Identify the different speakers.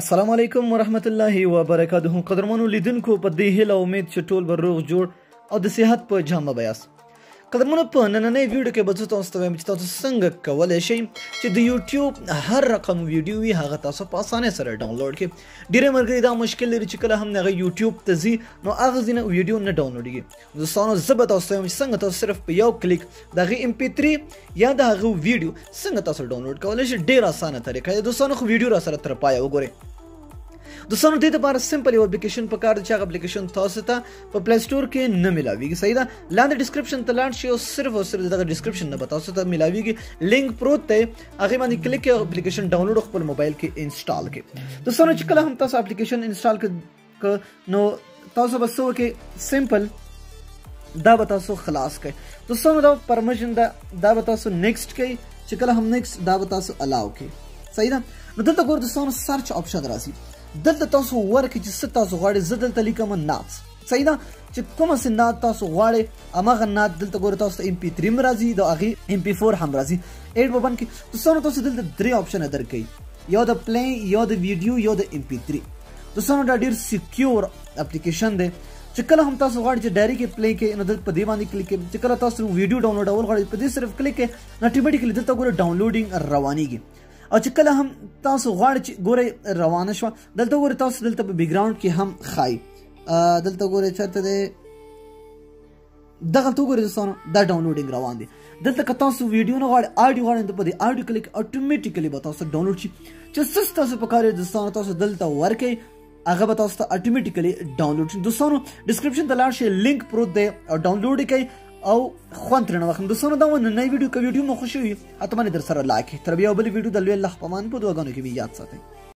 Speaker 1: السلام علیکم ورحمت الله وبرکاته. قدرمنو لیدونکو په دې هیله امید چې ټول به روغ جوړ او د صحت په جامه بیاست. قدرمنو په نننۍ ویډیو کې به زه تاسو ته وایم چې تاسو څنګه کولی شئ چې د یوټیوب هر رقم ویډیو وي هغه تاسو په اسانۍ سره ډاونلوډ کړئ. ډېری ملګري دا مشکل لري چې کله هم هغه یوټیوب ته ځي نو هغه ځینې ویډیو نه ډاونلوډېږي. دوستانو زه به تاسو ته وایم چې څنګه تاسو صرف په یو کلیک د هغې MP3 یا د هغه ویډیو څنګه تاسو ډاونلوډ کولی شئ. ډېره اسانه طریقه ده. دوستانو خو ویډیو را سره تر پایه وګورئ. دوستانو دې لپاره سمپل یو اپلیکیشن پکار دی چې هغه اپلیکیشن تاسو ته په پلی سٹور کې نه ملاویږي. صحیح ده. لاندې ډسکرپشن ته لاړ شئ او صرف دغه ډسکرپشن نه به تاسو ته ملاویږي. لینک پروت دی هغې باندې کلیک کړئ او اپلیکیشن ډاونلوډ خپل موبایل کې انسټال کړئ. دوستانو چې کله هم تاسو اپلیکیشن انسټال کړئ نو تاسو به څه وکړئ، سمپل دا به تاسو خلاص کړئ. دوستانو دا پرمیشن ده دا به تاسو نیکسټ کړئ. چې کله هم نیکسټ دا به تاسو الاو کړئ. صحیح ده. نو دلته ګوره دوستانو سرچ آپشن راځي. دلته تاسو ورکړئ چې څه تاسو غواړئ. زه دلته لیکم نات. صحیح ده. چې کومه څه نات تاسو غواړئ هماغه نات دلته ګوره تاسو ته MP3 هم راځي د هغې MP4 هم راځي. ایډ به بند کړئ. دوستانو تاسو دلته درې آپشنه درکوي، یا د پلی یا د ویډیو یا د MP3. دوستانو دا ډېر سیکیور اپلیکیشن دی چې کله هم تاسو غواړئ چې ډایرکټ پلی کړئ نو دلته په دې باندې کلیک کړئ. چې کله تاسو ویډیو ډاونلوډول غواړئ په دې صرف کلیک کړئ نو اټومیټیکلی دلته ګوره ډاونلوډینګ روانیږي. او چې کله هم تاسو غواړئ چې ګورئ روانه شوه دلته ګورئ تاسو دلته په بیکګراوند کې هم ښایي. دلته ګورئ چېرته دی دغلته وګورئ دوستانو دا ډاونلوډینګ روان دی. دلته که تاسو ویډیو نه غواړئ اډیو غواړئ نو په دې اډیو کلیک اټومیټیکلی به تاسو ډاونلوډ شي. چې څه تاسو په کار دوستانو تاسو دلته ورکئ هغه به تاسو ته اټومیټیکلی ډاونلوډ شي. دوستانو ډسکرپشن ته لاړ شئ، لینک پروت دی او ډاونلوډ یې کوئ او خوند ترېنه واخلئ. دوستانو دا نننۍ ویډیو که ویډیو مو خوښه وي حتما یې در سره لایک کړئ. تر بیا یو بلې ویډیو د لوی الله په امان په دعاګانو کې مې یاد ساتئ.